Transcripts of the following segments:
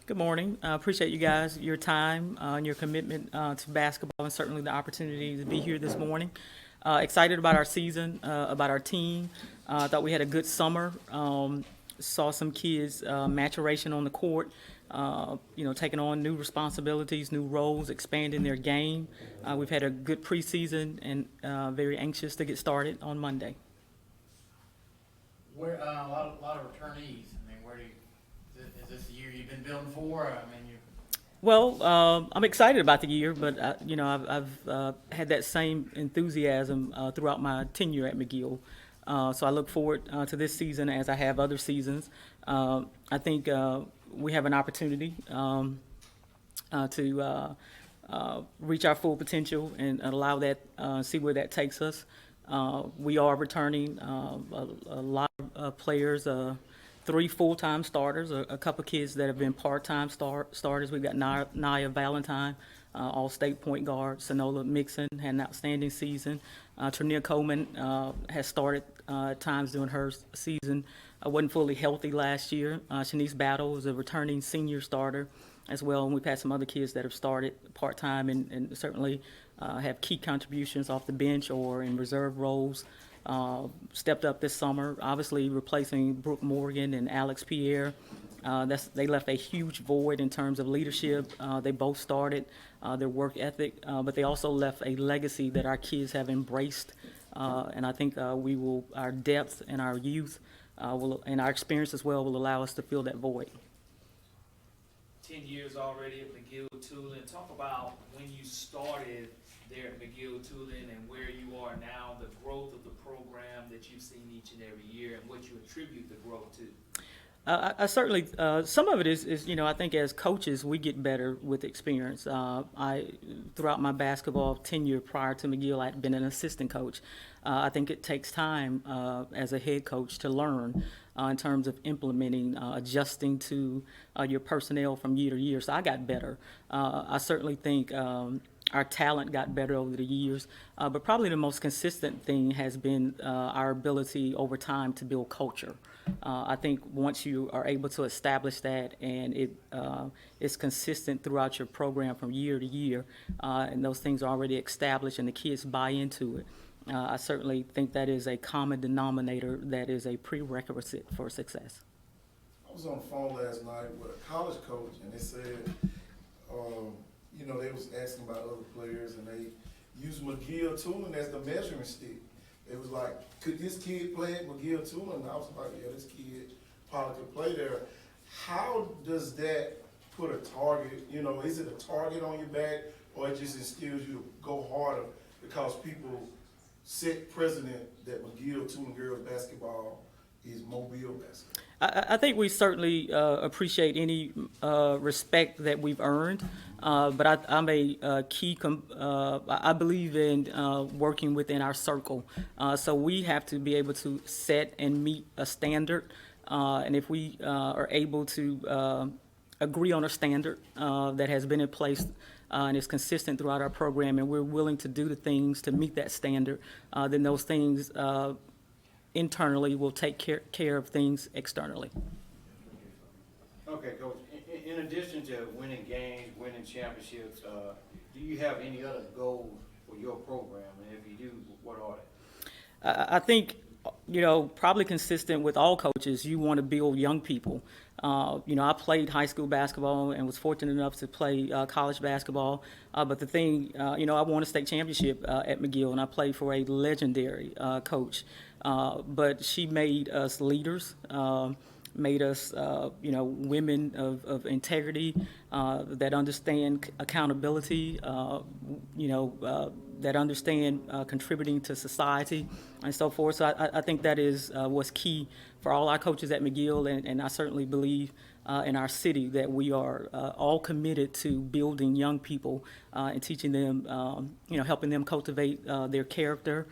Good morning. Appreciate you guys, your time, and your commitment to basketball, and certainly the opportunity to be here this morning. Excited about our season, about our team. Thought we had a good summer. Saw some kids maturation on the court. Taking on new responsibilities, new roles, expanding their game. We've had a good preseason, and very anxious to get started on Monday. Where a lot of returnees. I mean, where do you, is this the year you've been building for? I mean, you. Well, I'm excited about the year, but I've had that same enthusiasm throughout my tenure at McGill. So I look forward to this season as I have other seasons. I think we have an opportunity to reach our full potential and allow that, see where that takes us. We are returning a lot of players, three full-time starters, a couple kids that have been part-time starters. We've got Nia Valentine, all-state point guard. Sonola Mixon had an outstanding season. Trania Coleman has started at times during her season. Wasn't fully healthy last year. Shanice Battle is a returning senior starter as well, and we've had some other kids that have started part-time and certainly have key contributions off the bench or in reserve roles. Stepped up this summer, obviously replacing Brooke Morgan and Alex Pierre. They left a huge void in terms of leadership. They both started their work ethic, but they also left a legacy that our kids have embraced. And I think our depth and our youth and our experience as well will allow us to fill that void. 10 years already at McGill Toolen. Talk about when you started there at McGill Toolen and where you are now, the growth of the program that you've seen each and every year, and what you attribute the growth to. I certainly, some of it is, I think as coaches, we get better with experience. Throughout my basketball tenure prior to McGill, I'd been an assistant coach. I think it takes time as a head coach to learn in terms of implementing, adjusting to your personnel from year to year. So I got better. I certainly think our talent got better over the years, but probably the most consistent thing has been our ability over time to build culture. I think once you are able to establish that and it is consistent throughout your program from year to year, and those things are already established and the kids buy into it, I certainly think that is a common denominator that is a prerequisite for success. I was on the phone last night with a college coach, and they said, they was asking about other players, and they used McGill Toolen as the measuring stick. It was like, could this kid play at McGill Toolen? And I was like, yeah, this kid probably could play there. How does that put a target? Is it a target on your back, or it just instills you to go harder because people set precedent that McGill Toolen girls basketball is Mobile basketball? I think we certainly appreciate any respect that we've earned, but I'm a I believe in working within our circle. So we have to be able to set and meet a standard, and if we are able to agree on a standard that has been in place and is consistent throughout our program, and we're willing to do the things to meet that standard, then those things internally will take care of things externally. Okay, Coach. In addition to winning games, winning championships, do you have any other goals for your program? And if you do, what are they? I think, probably consistent with all coaches, you want to build young people. I played high school basketball and was fortunate enough to play college basketball. But the thing, I won a state championship at McGill, and I played for a legendary coach. But she made us leaders, made us, women of integrity that understand accountability, that understand contributing to society and so forth. So I think that is what's key for all our coaches at McGill, and I certainly believe in our city that we are all committed to building young people and teaching them, helping them cultivate their character,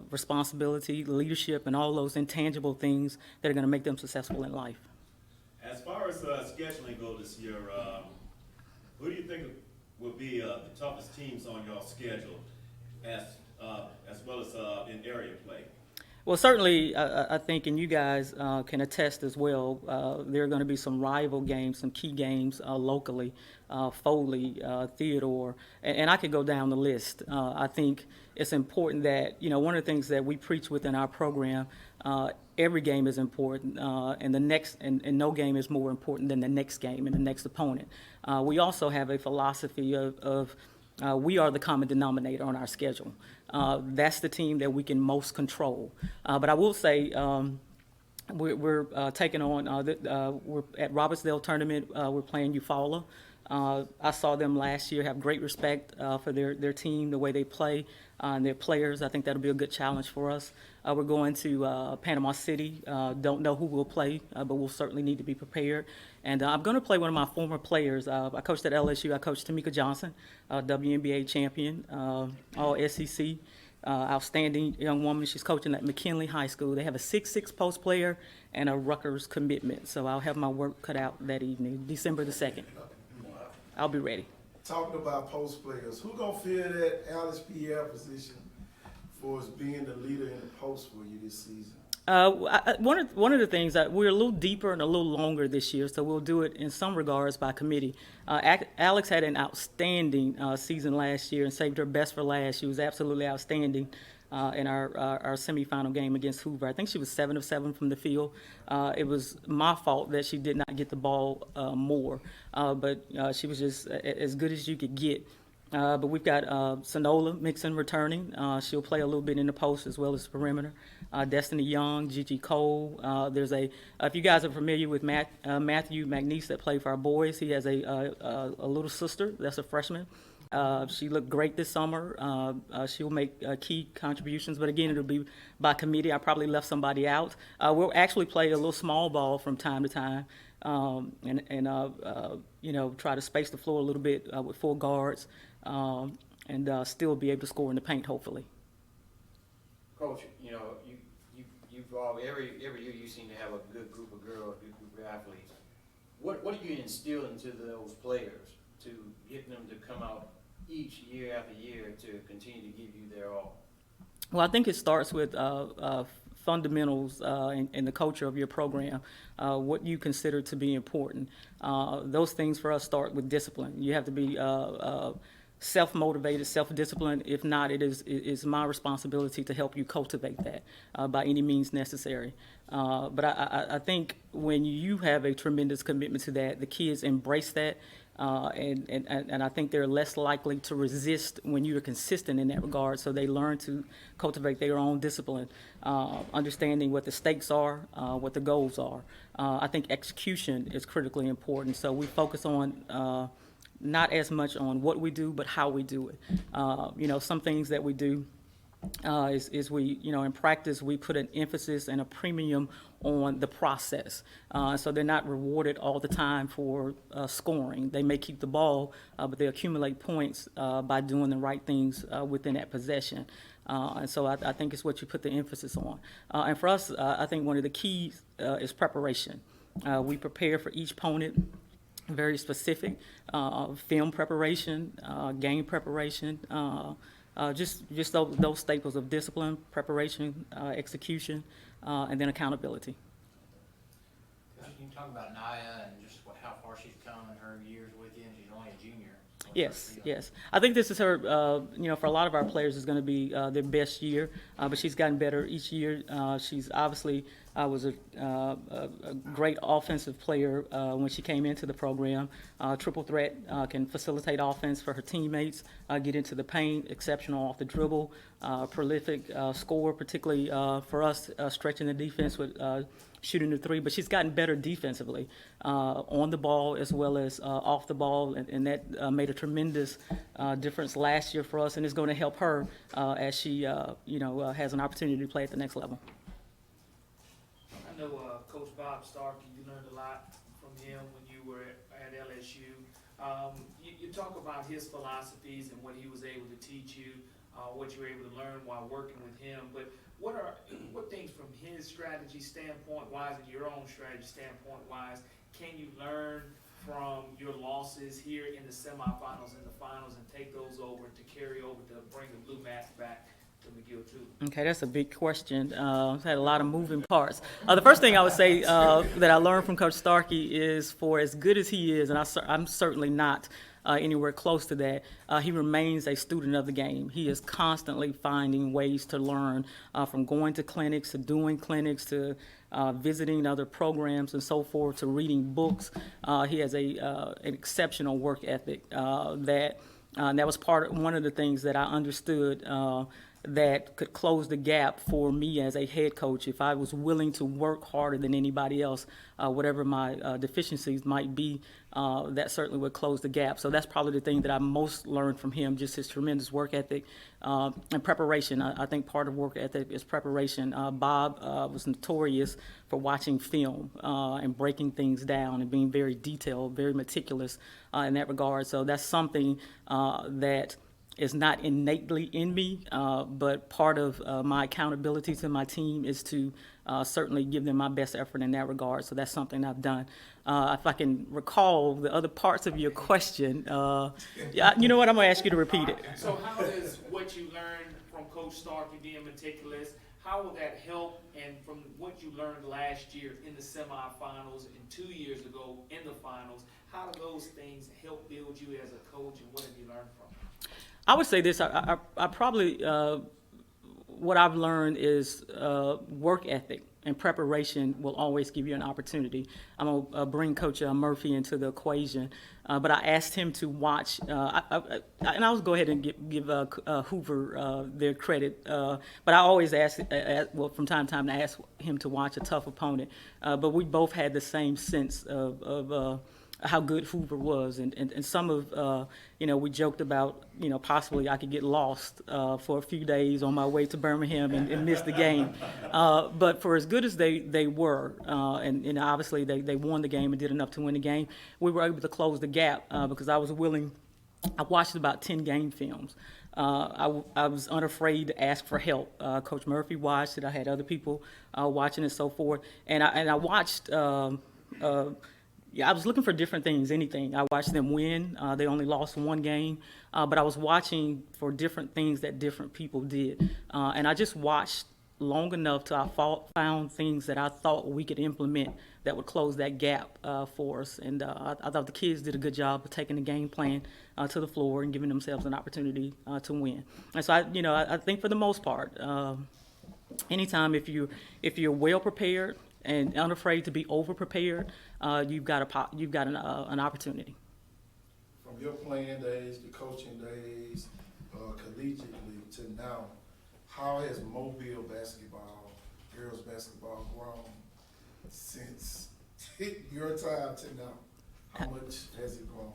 responsibility, leadership, and all those intangible things that are going to make them successful in life. As far as scheduling goes this year, who do you think will be the toughest teams on your schedule, as well as in area play? Well, certainly, I think, and you guys can attest as well, there are going to be some rival games, some key games locally, Foley, Theodore, and I could go down the list. I think it's important that, one of the things that we preach within our program, every game is important, and no game is more important than the next game and the next opponent. We also have a philosophy of we are the common denominator on our schedule. That's the team that we can most control. But I will say we're taking on, we're at Robertsdale tournament, we're playing Eufaula. I saw them last year, have great respect for their team, the way they play, and their players. I think that'll be a good challenge for us. We're going to Panama City. Don't know who we'll play, but we'll certainly need to be prepared. And I'm going to play one of my former players. I coached at LSU. I coached Tamika Johnson, WNBA champion, all SEC. Outstanding young woman. She's coaching at McKinley High School. They have a 6'6" post player and a Rutgers commitment. So I'll have my work cut out that evening, December the 2nd. I'll be ready. Talking about post players, who gonna fill that Alice Pierre position for us being the leader in the post for you this season? One of the things that we're a little deeper and a little longer this year, so we'll do it in some regards by committee. Alex had an outstanding season last year and saved her best for last. She was absolutely outstanding in our semifinal game against Hoover. I think she was 7 of 7 from the field. It was my fault that she did not get the ball more, but she was just as good as you could get. But we've got Sonola Mixon returning. She'll play a little bit in the post as well as perimeter. Destiny Young, Gigi Cole. There's if you guys are familiar with Matthew McNeese that played for our boys, he has a little sister that's a freshman. She looked great this summer. She'll make key contributions, but again, it'll be by committee. I probably left somebody out. We'll actually play a little small ball from time to time, and try to space the floor a little bit with 4 guards, and still be able to score in the paint, hopefully. Coach, you've every year you seem to have a good group of girls, good group of athletes. What do you instill into those players to get them to come out each year after year to continue to give you their all? Well, I think it starts with fundamentals in the culture of your program, what you consider to be important. Those things for us start with discipline. You have to be self-motivated, self-disciplined. If not, it's my responsibility to help you cultivate that by any means necessary. But I think when you have a tremendous commitment to that, the kids embrace that. And I think they're less likely to resist when you're consistent in that regard. So they learn to cultivate their own discipline, understanding what the stakes are, what the goals are. I think execution is critically important. So we focus on not as much on what we do, but how we do it. Some things that we do is we, in practice, we put an emphasis and a premium on the process. So they're not rewarded all the time for scoring. They may keep the ball, but they accumulate points by doing the right things within that possession. And so I think it's what you put the emphasis on. And for us, I think one of the keys is preparation. We prepare for each opponent, very specific, film preparation, game preparation, just those staples of discipline, preparation, execution, and then accountability. Coach, can you talk about Naya and just how far she's come in her years with you, and she's only a junior? Yes. I think this is her, for a lot of our players, is going to be their best year, but she's gotten better each year. She's obviously was a great offensive player when she came into the program. Triple threat, can facilitate offense for her teammates, get into the paint, exceptional off the dribble, prolific scorer, particularly for us, stretching the defense with shooting the 3, but she's gotten better defensively on the ball as well as off the ball, and that made a tremendous difference last year for us, and it's going to help her as she has an opportunity to play at the next level. I know Coach Bob Starkey, you learned a lot from him when you were at LSU. You talk about his philosophies and what he was able to teach you, what you were able to learn while working with him, but what things from his strategy standpoint wise and your own strategy standpoint wise can you learn from your losses here in the semifinals and the finals and take those over to carry over to bring the Blue Mats back to McGill too? Okay, that's a big question. I've had a lot of moving parts. The first thing I would say that I learned from Coach Starkey is, for as good as he is, and I'm certainly not anywhere close to that, he remains a student of the game. He is constantly finding ways to learn, from going to clinics, to doing clinics, to visiting other programs and so forth, to reading books. He has an exceptional work ethic that was one of the things that I understood that could close the gap for me as a head coach. If I was willing to work harder than anybody else, whatever my deficiencies might be, that certainly would close the gap. So that's probably the thing that I most learned from him, just his tremendous work ethic and preparation. I think part of work ethic is preparation. Bob was notorious for watching film and breaking things down and being very detailed, very meticulous in that regard. So that's something that is not innately in me, but part of my accountability to my team is to certainly give them my best effort in that regard. So that's something I've done. If I can recall the other parts of your question, yeah, you know what, I'm gonna ask you to repeat it. So how does what you learned from Coach Starkey being meticulous, how will that help? And from what you learned last year in the semifinals and 2 years ago in the finals, how do those things help build you as a coach, and what have you learned from it? I would say this, I probably, what I've learned is work ethic and preparation will always give you an opportunity. I'm going to bring Coach Murphy into the equation, but I asked him to watch, and I'll go ahead and give Hoover their credit, but I always ask, well, from time to time, I ask him to watch a tough opponent, but we both had the same sense of how good Hoover was, and some of, we joked about, possibly I could get lost for a few days on my way to Birmingham and miss the game. But for as good as they were, and obviously they won the game and did enough to win the game, we were able to close the gap because I was willing. I watched about 10 game films. I was unafraid to ask for help. Coach Murphy watched it. I had other people watching and so forth. And I watched. Yeah, I was looking for different things, anything. I watched them win. They only lost one game, but I was watching for different things that different people did. And I just watched long enough till I found things that I thought we could implement that would close that gap for us. And I thought the kids did a good job of taking the game plan to the floor and giving themselves an opportunity to win. And so I think for the most part, anytime if you're well prepared and unafraid to be over prepared, you've got an opportunity. From your playing days, the coaching days, collegiately to now, how has Mobile basketball, girls basketball, grown since your time to now? How much has it grown?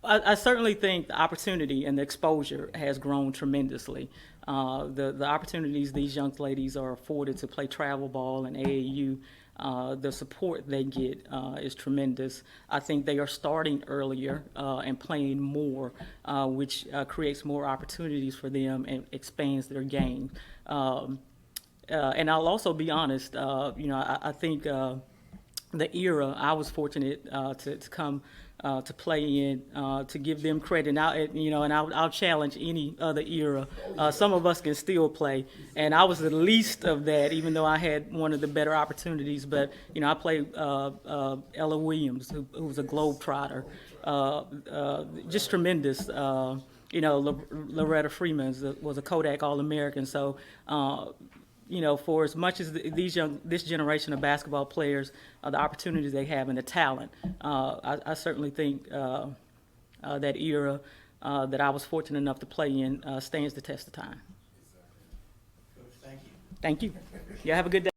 I certainly think the opportunity and the exposure has grown tremendously. The opportunities these young ladies are afforded to play travel ball and AAU, the support they get is tremendous. I think they are starting earlier and playing more, which creates more opportunities for them and expands their game. And I'll also be honest, I think the era I was fortunate to come to play in, to give them credit. And I'll challenge any other era. Some of us can still play, and I was the least of that, even though I had one of the better opportunities. But I played Ella Williams, who was a globetrotter, just tremendous. Loretta Freeman was a Kodak All-American. So. For as much as this generation of basketball players, the opportunities they have and the talent, I certainly think that era that I was fortunate enough to play in stands the test of time. Coach, thank you. Thank you. Yeah, have a good day.